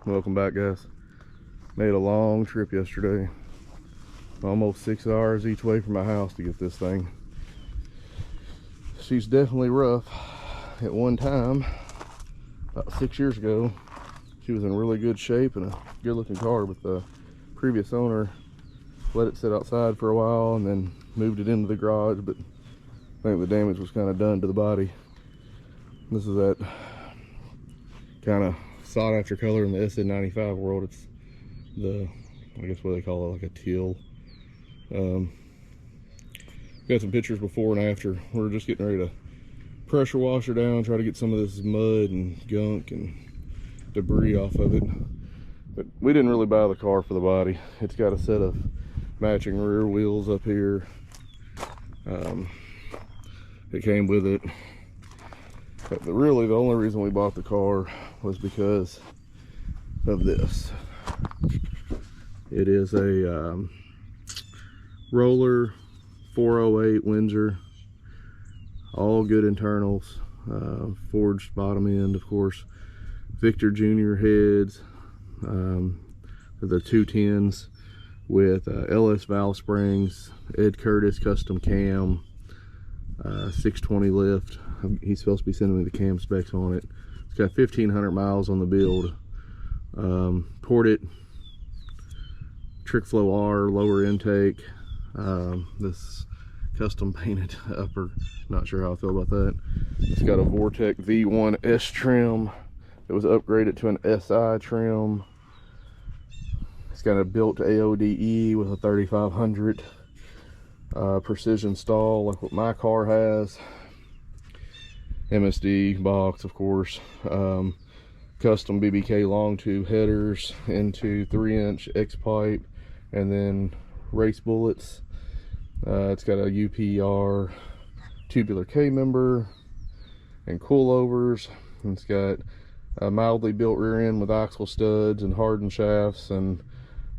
Welcome back, guys. Made a long trip yesterday, almost 6 hours each way from my house to get this thing. She's definitely rough. At one time, about 6 years ago, she was in really good shape and a good looking car, but the previous owner let it sit outside for a while and then moved it into the garage, but I think the damage was kind of done to the body. This is that kind of sought after color in the SN95 world. It's the, I guess what they call it, like a teal. Got some pictures before and after. We're just getting ready to pressure wash her down, try to get some of this mud and gunk and debris off of it. But we didn't really buy the car for the body. It's got a set of matching rear wheels up here. It came with it. But really the only reason we bought the car was because of this. It is a roller 408 Windsor, all good internals, forged bottom end, of course, Victor Jr. heads, the 210s with LS valve springs, Ed Curtis custom cam, 620 lift. He's supposed to be sending me the cam specs on it. It's got 1,500 miles on the build. Ported trick flow R, lower intake. This custom painted upper, not sure how I feel about that. It's got a Vortech V1S trim. It was upgraded to an SI trim. It's got a built aode with a 3500 precision stall like what my car has. MSD box, of course. Custom BBK long tube headers into 3-inch X pipe, and then race bullets. It's got a UPR tubular K member and coilovers. It's got a mildly built rear end with axle studs and hardened shafts, and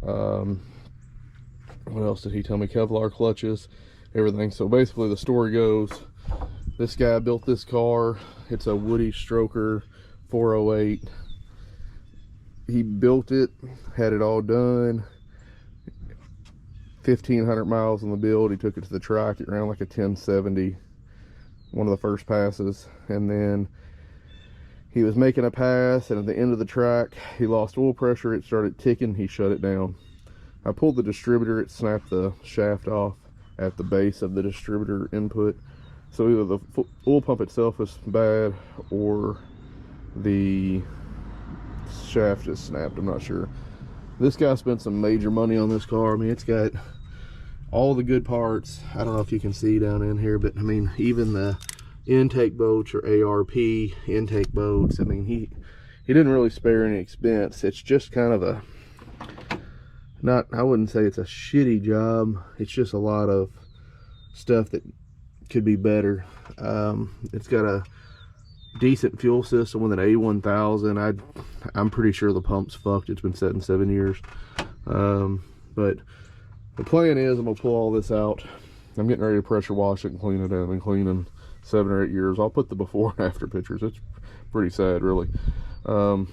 what else did he tell me? Kevlar clutches, everything. So basically the story goes, this guy built this car. It's a Woody Stroker 408. He built it, had it all done, 1,500 miles on the build. He took it to the track. It ran like a 1070, one of the first passes, and then he was making a pass, and at the end of the track he lost oil pressure. It started ticking. He shut it down. I pulled the distributor. It snapped the shaft off at the base of the distributor input. So either the oil pump itself was bad or the shaft just snapped. I'm not sure. This guy spent some major money on this car. I mean, it's got all the good parts. I don't know if you can see down in here, but I mean, even the intake bolts are ARP intake bolts. I mean, he didn't really spare any expense. It's just kind of a, not, I wouldn't say it's a shitty job. It's just a lot of stuff that could be better. It's got a decent fuel system with an A1000. I'm pretty sure the pump's fucked. It's been sitting 7 years. But the plan is I'm gonna pull all this out. I'm getting ready to pressure wash it and clean it. I've been cleaning 7 or 8 years. I'll put the before and after pictures. It's pretty sad, really. Now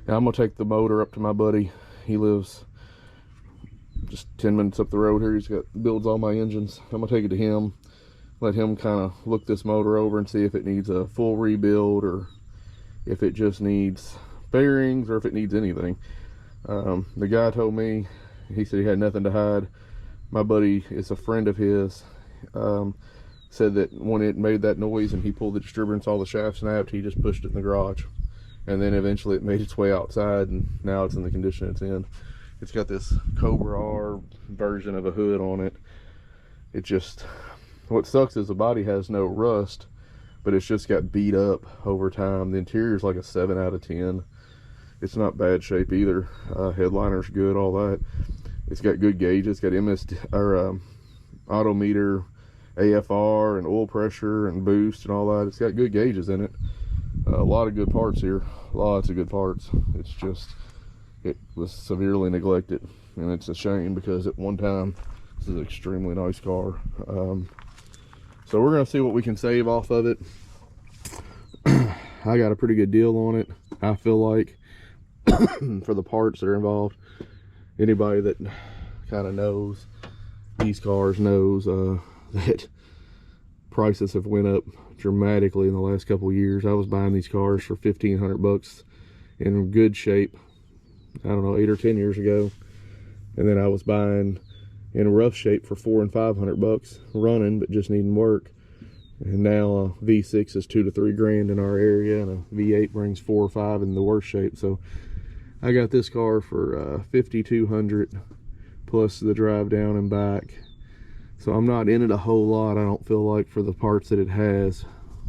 I'm gonna take the motor up to my buddy. He lives just 10 minutes up the road here. He's builds all my engines. I'm gonna take it to him, let him kind of look this motor over and see if it needs a full rebuild or if it just needs bearings or if it needs anything. The guy told me, he said he had nothing to hide. My buddy is a friend of his, said that when it made that noise and he pulled the distributor and saw the shaft snapped, he just pushed it in the garage, and then eventually it made its way outside, and now it's in the condition it's in. It's got this Cobra R version of a hood on it. It just, what sucks is the body has no rust, but it's just got beat up over time. The interior's like a 7 out of 10. It's not bad shape either. Headliner's good, all that. It's got good gauges. It's got MSD or odometer, AFR and oil pressure and boost and all that. It's got good gauges in it. A lot of good parts here, lots of good parts. It's just, it was severely neglected, and it's a shame because at one time this is an extremely nice car. So we're gonna see what we can save off of it. I got a pretty good deal on it, I feel like, for the parts that are involved. Anybody that kind of knows these cars knows that prices have went up dramatically in the last couple of years. I was buying these cars for $1,500 in good shape, I don't know, 8 or 10 years ago, and then I was buying in rough shape for $400 and $500 running, but just needing work. And now a V6 is $2 to $3 grand in our area, and a V8 brings 4 or 5 in the worst shape. So I got this car for $5,200 plus the drive down and back. So I'm not in it a whole lot, I don't feel like, for the parts that it has,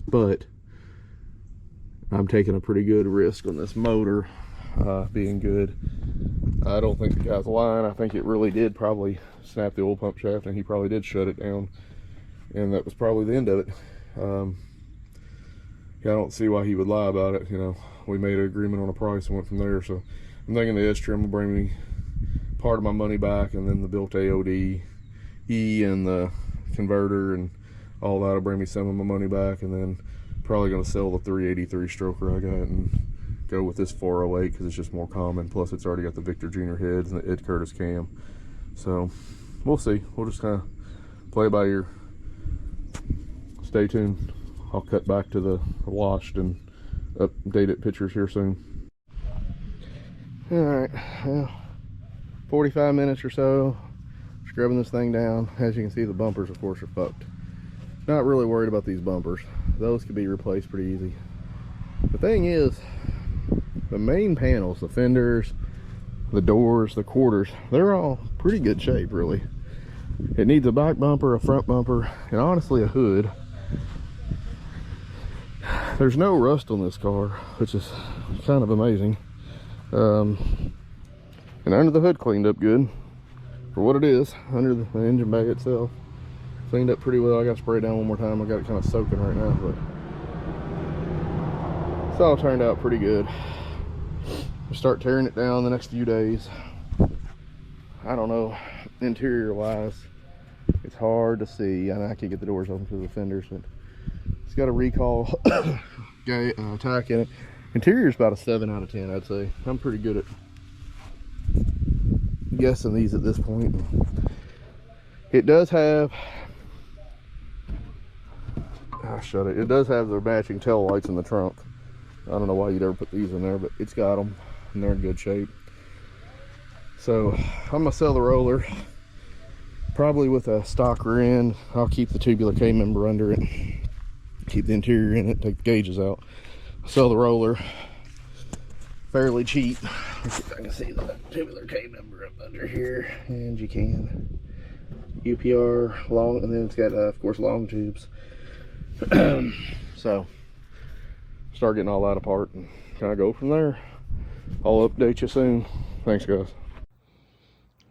but I'm taking a pretty good risk on this motor being good. I don't think the guy's lying. I think it really did probably snap the oil pump shaft, and he probably did shut it down, and that was probably the end of it. I don't see why he would lie about it. You know, we made an agreement on a price and went from there. So I'm thinking the S-Trim will bring me part of my money back, and then the built aode and the converter and all that will bring me some of my money back, and then probably going to sell the 383 stroker I got and go with this 408 because it's just more common. Plus it's already got the Victor Jr. heads and the Ed Curtis cam. So we'll see. We'll just kind of play by ear. Stay tuned. I'll cut back to the washed and updated pictures here soon. All right, well, 45 minutes or so scrubbing this thing down. As you can see, the bumpers of course are fucked. Not really worried about these bumpers. Those could be replaced pretty easy. The thing is, the main panels, the fenders, the doors, the quarters, they're all pretty good shape really. It needs a back bumper, a front bumper, and honestly a hood. There's no rust on this car, which is kind of amazing. And under the hood cleaned up good for what it is. Under the engine bay itself cleaned up pretty well. I got to spray it down one more time. I got it kind of soaking right now, but it's all turned out pretty good. We'll start tearing it down the next few days. I don't know, interior wise, it's hard to see. I can't get the doors open because of the fenders, but it's got a recall tack in it. Interior's about a 7 out of 10, I'd say. I'm pretty good at guessing these at this point. It does have, shut it. It does have the matching tail lights in the trunk. I don't know why you'd ever put these in there, but it's got them and they're in good shape. So I'm gonna sell the roller, probably with a stock rear end. I'll keep the tubular K member under it, keep the interior in it, take the gauges out, sell the roller fairly cheap. Let's see if I can see the tubular K member up under here, and you can. UPR long, and then it's got of course long tubes. So start getting all that apart and kind of go from there. I'll update you soon. Thanks guys.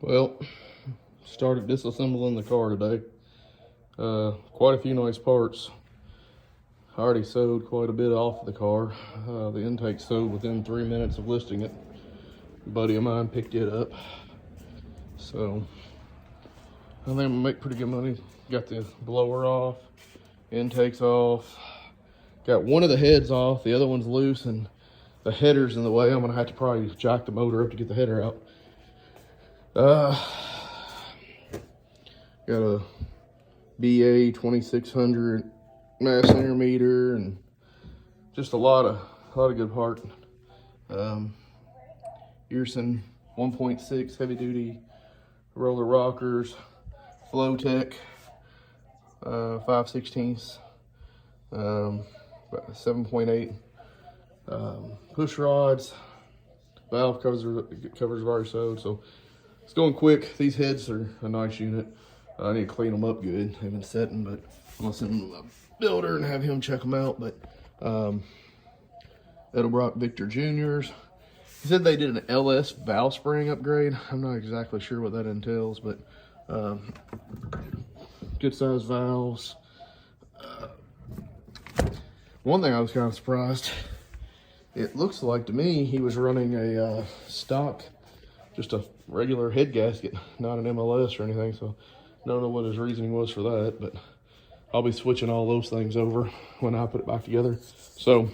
Well, started disassembling the car today. Quite a few nice parts. I already sewed quite a bit off of the car. The intake sewed within 3 minutes of listing it. A buddy of mine picked it up. So I think I'm gonna make pretty good money. Got the blower off, intake's off. Got one of the heads off, the other one's loose, and the header's in the way. I'm gonna have to probably jack the motor up to get the header out. Got a BA 2600 mass intermeter and just a lot of good part. Earson 1.6 heavy duty roller rockers, vortech 5/16, 7.8 push rods, valve covers are already sewed, so it's going quick. These heads are a nice unit. I need to clean them up good. They've been setting, but I'm gonna send them to my builder and have him check them out. But Edelbrock Victor Juniors. He said they did an LS valve spring upgrade. I'm not exactly sure what that entails, but good sized valves. One thing I was kind of surprised, it looks like to me he was running a stock, just a regular head gasket, not an MLS or anything, so I don't know what his reasoning was for that, but I'll be switching all those things over when I put it back together. So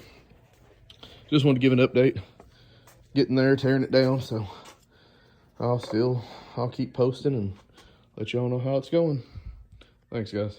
just wanted to give an update, getting there, tearing it down. So I'll keep posting and let y'all know how it's going. Thanks, guys.